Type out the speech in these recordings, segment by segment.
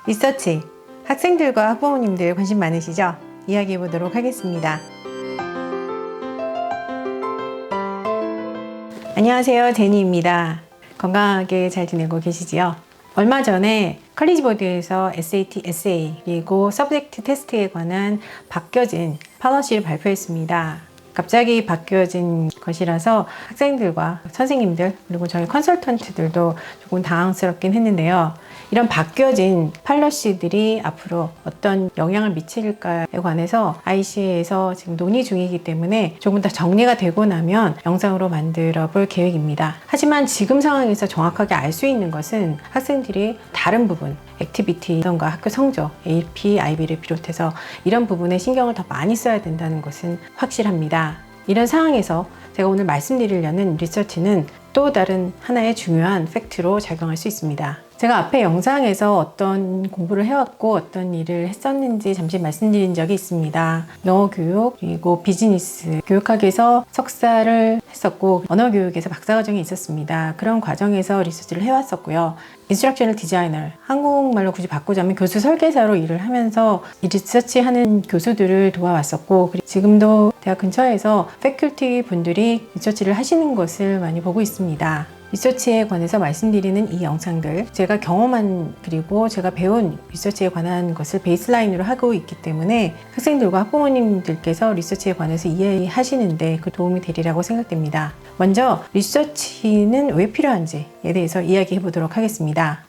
리서치, 학생들과 학부모님들 관심 많으시죠? 이야기해 보도록 하겠습니다. 안녕하세요, 제니입니다. 건강하게 잘 지내고 계시지요? 얼마 전에 컬리지 보드에서 SAT, SA 그리고 서브젝트 테스트에 관한 바뀌어진 policy를 발표했습니다. 갑자기 바뀌어진 것이라서 학생들과 선생님들 그리고 저희 컨설턴트들도 조금 당황스럽긴 했는데요. 이런 바뀌어진 팔러시들이 앞으로 어떤 영향을 미칠까에 관해서 ICA에서 지금 논의 중이기 때문에 조금 더 정리가 되고 나면 영상으로 만들어 볼 계획입니다. 하지만 지금 상황에서 정확하게 알 수 있는 것은 학생들이 다른 부분, 액티비티던가 학교 성적, AP, IB를 비롯해서 이런 부분에 신경을 더 많이 써야 된다는 것은 확실합니다. 이런 상황에서 제가 오늘 말씀드리려는 리서치는 또 다른 하나의 중요한 팩트로 작용할 수 있습니다. 제가 앞에 영상에서 어떤 공부를 해왔고 어떤 일을 했었는지 잠시 말씀드린 적이 있습니다. 영어 교육 그리고 비즈니스 교육학에서 석사를 했었고 언어 교육에서 박사과정이 있었습니다. 그런 과정에서 리서치를 해왔었고요. 인스트럭셔널 디자이너, 한국말로 굳이 바꾸자면 교수 설계사로 일을 하면서 이 리서치 하는 교수들을 도와왔었고 지금도 대학 근처에서 패컬티 분들이 리서치를 하시는 것을 많이 보고 있습니다. 리서치에 관해서 말씀드리는 이 영상들, 제가 경험한 그리고 제가 배운 리서치에 관한 것을 베이스라인으로 하고 있기 때문에 학생들과 학부모님들께서 리서치에 관해서 이해하시는데 그 도움이 되리라고 생각됩니다. 먼저 리서치는 왜 필요한지에 대해서 이야기해 보도록 하겠습니다.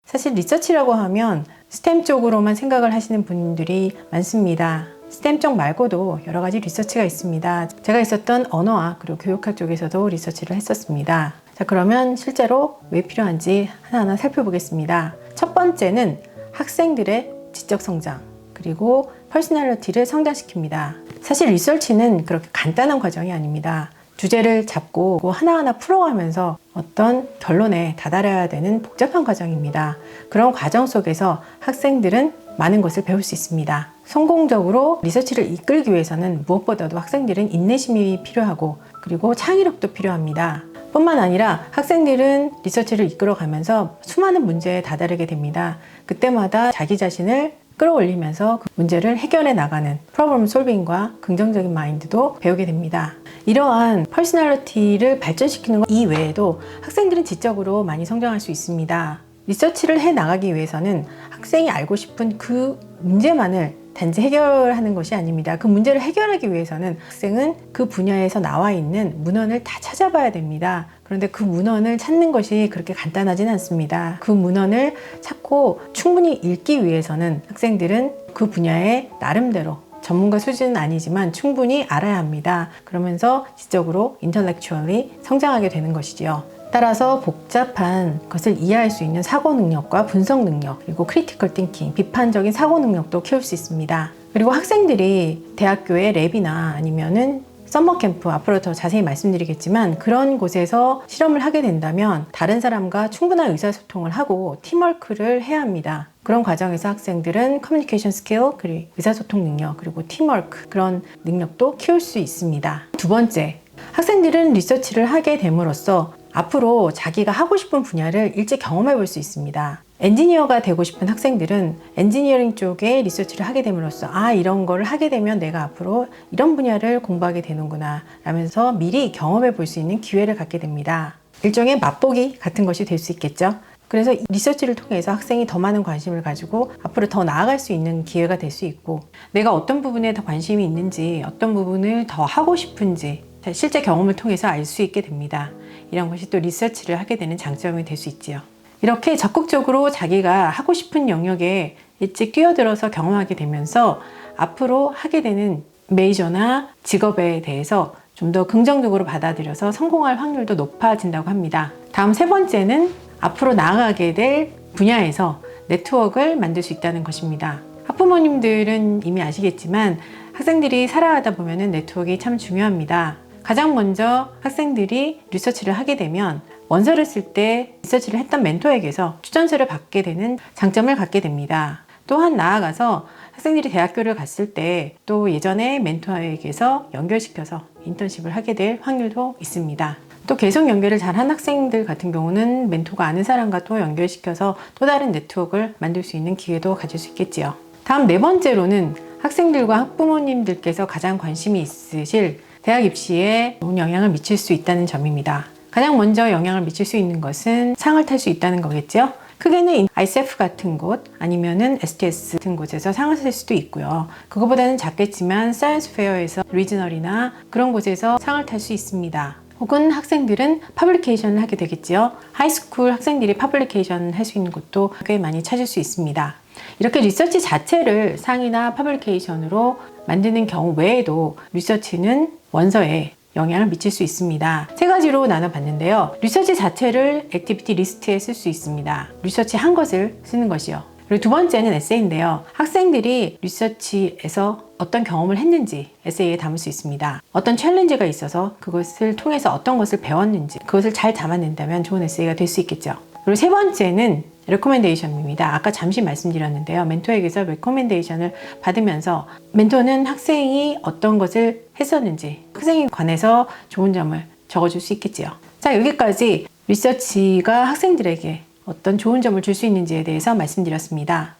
사실 리서치라고 하면 스템 쪽으로만 생각을 하시는 분들이 많습니다. 스템 쪽 말고도 여러 가지 리서치가 있습니다. 제가 있었던 언어학 그리고 교육학 쪽에서도 리서치를 했었습니다. 자, 그러면 실제로 왜 필요한지 하나하나 살펴보겠습니다. 첫 번째는 학생들의 지적 성장 그리고 퍼스널리티를 성장시킵니다. 사실 리서치는 그렇게 간단한 과정이 아닙니다. 주제를 잡고 하나하나 풀어가면서 어떤 결론에 다다라야 되는 복잡한 과정입니다. 그런 과정 속에서 학생들은 많은 것을 배울 수 있습니다. 성공적으로 리서치를 이끌기 위해서는 무엇보다도 학생들은 인내심이 필요하고 그리고 창의력도 필요합니다. 뿐만 아니라 학생들은 리서치를 이끌어가면서 수많은 문제에 다다르게 됩니다. 그때마다 자기 자신을 끌어올리면서 그 문제를 해결해 나가는 프로블럼 솔빙과 긍정적인 마인드도 배우게 됩니다. 이러한 퍼스널리티를 발전시키는 것 이외에도 학생들은 지적으로 많이 성장할 수 있습니다. 리서치를 해 나가기 위해서는 학생이 알고 싶은 그 문제만을 단지 해결하는 것이 아닙니다. 그 문제를 해결하기 위해서는 학생은 그 분야에서 나와 있는 문헌을 다 찾아봐야 됩니다. 그런데 그 문헌을 찾는 것이 그렇게 간단하진 않습니다. 그 문헌을 찾고 충분히 읽기 위해서는 학생들은 그 분야에 나름대로 전문가 수준은 아니지만 충분히 알아야 합니다. 그러면서 지적으로 intellectually 성장하게 되는 것이지요. 따라서 복잡한 것을 이해할 수 있는 사고 능력과 분석 능력 그리고 critical thinking, 비판적인 사고 능력도 키울 수 있습니다. 그리고 학생들이 대학교의 랩이나 아니면은 서머 캠프, 앞으로 더 자세히 말씀드리겠지만 그런 곳에서 실험을 하게 된다면 다른 사람과 충분한 의사소통을 하고 팀워크를 해야 합니다. 그런 과정에서 학생들은 커뮤니케이션 스킬, 그리고 의사소통 능력, 그리고 팀워크 그런 능력도 키울 수 있습니다. 두 번째, 학생들은 리서치를 하게 됨으로써 앞으로 자기가 하고 싶은 분야를 일찍 경험해 볼 수 있습니다. 엔지니어가 되고 싶은 학생들은 엔지니어링 쪽에 리서치를 하게 됨으로써 이런 거를 하게 되면 내가 앞으로 이런 분야를 공부하게 되는구나 라면서 미리 경험해 볼 수 있는 기회를 갖게 됩니다. 일종의 맛보기 같은 것이 될 수 있겠죠. 그래서 리서치를 통해서 학생이 더 많은 관심을 가지고 앞으로 더 나아갈 수 있는 기회가 될 수 있고 내가 어떤 부분에 더 관심이 있는지 어떤 부분을 더 하고 싶은지 실제 경험을 통해서 알 수 있게 됩니다. 이런 것이 또 리서치를 하게 되는 장점이 될 수 있지요. 이렇게 적극적으로 자기가 하고 싶은 영역에 일찍 뛰어들어서 경험하게 되면서 앞으로 하게 되는 메이저나 직업에 대해서 좀 더 긍정적으로 받아들여서 성공할 확률도 높아진다고 합니다. 다음 세 번째는 앞으로 나아가게 될 분야에서 네트워크를 만들 수 있다는 것입니다. 학부모님들은 이미 아시겠지만 학생들이 살아가다 보면 네트워크가 참 중요합니다. 가장 먼저 학생들이 리서치를 하게 되면 원서를 쓸 때 리서치를 했던 멘토에게서 추천서를 받게 되는 장점을 갖게 됩니다. 또한 나아가서 학생들이 대학교를 갔을 때 또 예전에 멘토에게서 연결시켜서 인턴십을 하게 될 확률도 있습니다. 또 계속 연결을 잘한 학생들 같은 경우는 멘토가 아는 사람과 또 연결시켜서 또 다른 네트워크를 만들 수 있는 기회도 가질 수 있겠지요. 다음 네 번째로는 학생들과 학부모님들께서 가장 관심이 있으실 대학 입시에 좋은 영향을 미칠 수 있다는 점입니다. 가장 먼저 영향을 미칠 수 있는 것은 상을 탈 수 있다는 거겠죠. 크게는 ICF 같은 곳 아니면은 STS 같은 곳에서 상을 탈 수도 있고요. 그거보다는 작겠지만 사이언스 페어에서 리지널이나 그런 곳에서 상을 탈 수 있습니다. 혹은 학생들은 퍼블리케이션을 하게 되겠지요. 하이스쿨 학생들이 퍼블리케이션 할 수 있는 곳도 꽤 많이 찾을 수 있습니다. 이렇게 리서치 자체를 상이나 퍼블리케이션으로 만드는 경우 외에도 리서치는 원서에 영향을 미칠 수 있습니다. 세 가지로 나눠봤는데요. 리서치 자체를 액티비티 리스트에 쓸 수 있습니다. 리서치 한 것을 쓰는 것이요. 그리고 두 번째는 에세이인데요. 학생들이 리서치에서 어떤 경험을 했는지 에세이에 담을 수 있습니다. 어떤 챌린지가 있어서 그것을 통해서 어떤 것을 배웠는지 그것을 잘 담아낸다면 좋은 에세이가 될 수 있겠죠. 그리고 세 번째는 레코멘데이션입니다. 아까 잠시 말씀드렸는데요. 멘토에게서 레코멘데이션을 받으면서 멘토는 학생이 어떤 것을 했었는지 학생에 관해서 좋은 점을 적어줄 수 있겠지요. 자, 여기까지 리서치가 학생들에게 어떤 좋은 점을 줄 수 있는지에 대해서 말씀드렸습니다.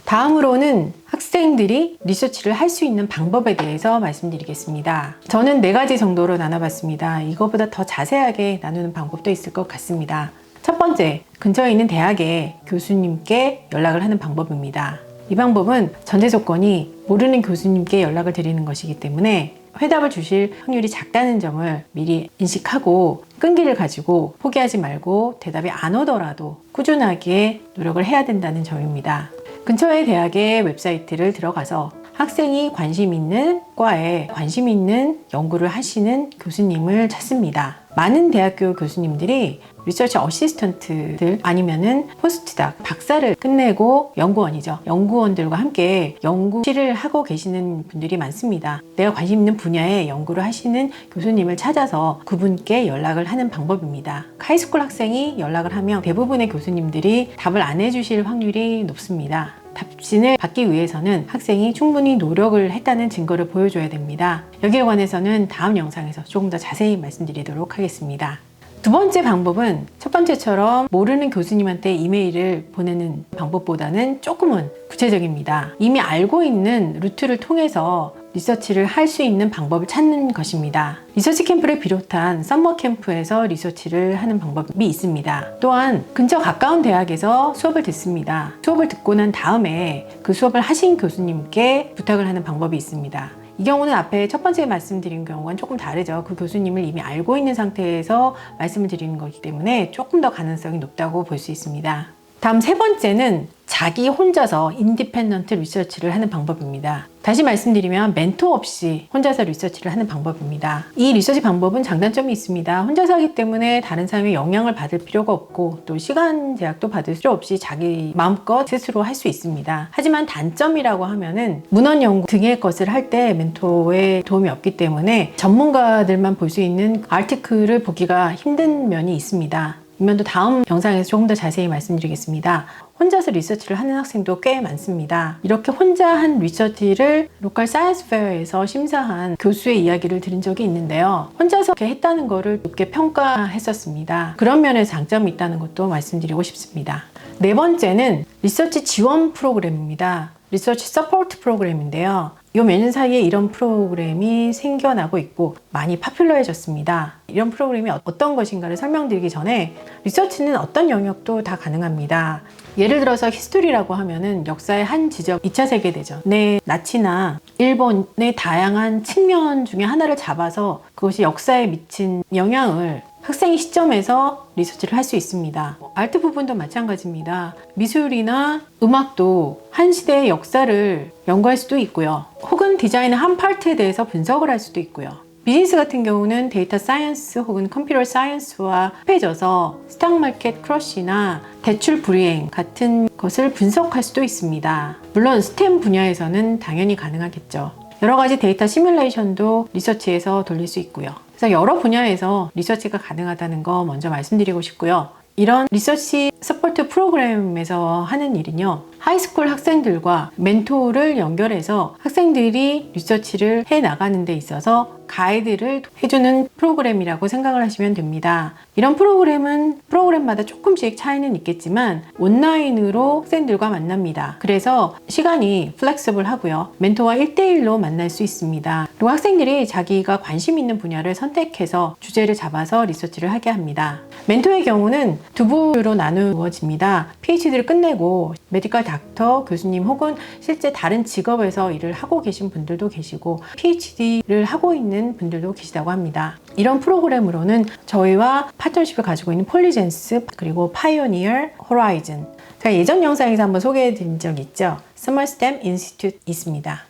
다음으로는 학생들이 리서치를 할 수 있는 방법에 대해서 말씀드리겠습니다. 저는 4가지 정도로 나눠봤습니다. 이거보다 더 자세하게 나누는 방법도 있을 것 같습니다. 첫 번째, 근처에 있는 대학의 교수님께 연락을 하는 방법입니다. 이 방법은 전제 조건이 모르는 교수님께 연락을 드리는 것이기 때문에 회답을 주실 확률이 작다는 점을 미리 인식하고 끈기를 가지고 포기하지 말고 대답이 안 오더라도 꾸준하게 노력을 해야 된다는 점입니다. 근처의 대학의 웹사이트를 들어가서 학생이 관심 있는 과에 관심 있는 연구를 하시는 교수님을 찾습니다. 많은 대학교 교수님들이 리서치 어시스턴트들 아니면은 포스트닥 박사를 끝내고 연구원이죠. 연구원들과 함께 연구실을 하고 계시는 분들이 많습니다. 내가 관심 있는 분야에 연구를 하시는 교수님을 찾아서 그분께 연락을 하는 방법입니다. 하이스쿨 학생이 연락을 하면 대부분의 교수님들이 답을 안 해주실 확률이 높습니다. 답신을 받기 위해서는 학생이 충분히 노력을 했다는 증거를 보여줘야 됩니다. 여기에 관해서는 다음 영상에서 조금 더 자세히 말씀드리도록 하겠습니다. 두 번째 방법은 첫 번째처럼 모르는 교수님한테 이메일을 보내는 방법보다는 조금은 구체적입니다. 이미 알고 있는 루트를 통해서 리서치를 할 수 있는 방법을 찾는 것입니다. 리서치 캠프를 비롯한 썸머 캠프에서 리서치를 하는 방법이 있습니다. 또한 근처 가까운 대학에서 수업을 듣습니다. 수업을 듣고 난 다음에 그 수업을 하신 교수님께 부탁을 하는 방법이 있습니다. 이 경우는 앞에 첫 번째 말씀드린 경우와는 조금 다르죠. 그 교수님을 이미 알고 있는 상태에서 말씀을 드리는 거기 때문에 조금 더 가능성이 높다고 볼 수 있습니다. 다음 세 번째는 자기 혼자서 인디펜던트 리서치를 하는 방법입니다. 다시 말씀드리면 멘토 없이 혼자서 리서치를 하는 방법입니다. 이 리서치 방법은 장단점이 있습니다. 혼자서 하기 때문에 다른 사람의 영향을 받을 필요가 없고 또 시간 제약도 받을 필요 없이 자기 마음껏 스스로 할 수 있습니다. 하지만 단점이라고 하면은 문헌 연구 등의 것을 할 때 멘토의 도움이 없기 때문에 전문가들만 볼 수 있는 아티클을 보기가 힘든 면이 있습니다. 이 면도 다음 영상에서 조금 더 자세히 말씀드리겠습니다. 혼자서 리서치를 하는 학생도 꽤 많습니다. 이렇게 혼자 한 리서치를 로컬 사이언스 페어에서 심사한 교수의 이야기를 들은 적이 있는데요. 혼자서 이렇게 했다는 거를 높게 평가했었습니다. 그런 면에서 장점이 있다는 것도 말씀드리고 싶습니다. 네 번째는 리서치 지원 프로그램입니다. 리서치 서포트 프로그램인데요. 요 몇 년 사이에 이런 프로그램이 생겨나고 있고 많이 파퓰러해졌습니다. 이런 프로그램이 어떤 것인가를 설명드리기 전에 리서치는 어떤 영역도 다 가능합니다. 예를 들어서 히스토리라고 하면은 역사의 한 지점, 2차 세계대전의 나치나 일본의 다양한 측면 중에 하나를 잡아서 그것이 역사에 미친 영향을 학생의 시점에서 리서치를 할 수 있습니다. 아트 부분도 마찬가지입니다. 미술이나 음악도 한 시대의 역사를 연구할 수도 있고요. 혹은 디자인의 한 파트에 대해서 분석을 할 수도 있고요. 비즈니스 같은 경우는 데이터 사이언스 혹은 컴퓨터 사이언스와 합해져서 스탁 마켓 크러쉬나 대출 불이행 같은 것을 분석할 수도 있습니다. 물론 스템 분야에서는 당연히 가능하겠죠. 여러 가지 데이터 시뮬레이션도 리서치에서 돌릴 수 있고요. 그래서 여러 분야에서 리서치가 가능하다는 거 먼저 말씀드리고 싶고요. 이런 리서치 서포트 프로그램에서 하는 일은요, 하이스쿨 학생들과 멘토를 연결해서 학생들이 리서치를 해 나가는 데 있어서 가이드를 해주는 프로그램이라고 생각을 하시면 됩니다. 이런 프로그램은 프로그램마다 조금씩 차이는 있겠지만 온라인으로 학생들과 만납니다. 그래서 시간이 플렉서블 하고요. 멘토와 1대1로 만날 수 있습니다. 그리고 학생들이 자기가 관심 있는 분야를 선택해서 주제를 잡아서 리서치를 하게 합니다. 멘토의 경우는 두 부류로 나누어집니다. PhD를 끝내고 메디컬 닥터 교수님 혹은 실제 다른 직업에서 일을 하고 계신 분들도 계시고 PhD를 하고 있는 분들도 계시다고 합니다. 이런 프로그램으로는 저희와 파트너십을 가지고 있는 폴리젠스 그리고 파이오니어, 호라이즌, 제가 예전 영상에서 한번 소개해 드린 적 있죠. 서머스템 인스티튜트 있습니다.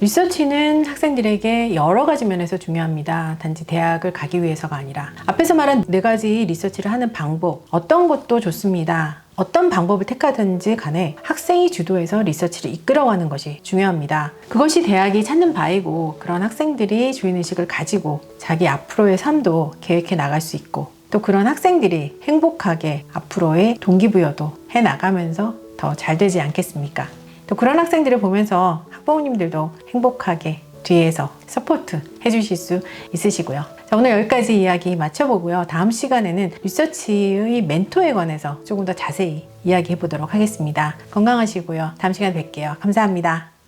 리서치는 학생들에게 여러 가지 면에서 중요합니다. 단지 대학을 가기 위해서가 아니라 앞에서 말한 4가지 리서치를 하는 방법, 어떤 것도 좋습니다. 어떤 방법을 택하든지 간에 학생이 주도해서 리서치를 이끌어가는 것이 중요합니다. 그것이 대학이 찾는 바이고 그런 학생들이 주인의식을 가지고 자기 앞으로의 삶도 계획해 나갈 수 있고 또 그런 학생들이 행복하게 앞으로의 동기부여도 해 나가면서 더 잘 되지 않겠습니까? 또 그런 학생들을 보면서 학부모님들도 행복하게 뒤에서 서포트 해주실 수 있으시고요. 자, 오늘 여기까지 이야기 마쳐보고요. 다음 시간에는 리서치의 멘토에 관해서 조금 더 자세히 이야기해 보도록 하겠습니다. 건강하시고요. 다음 시간에 뵐게요. 감사합니다.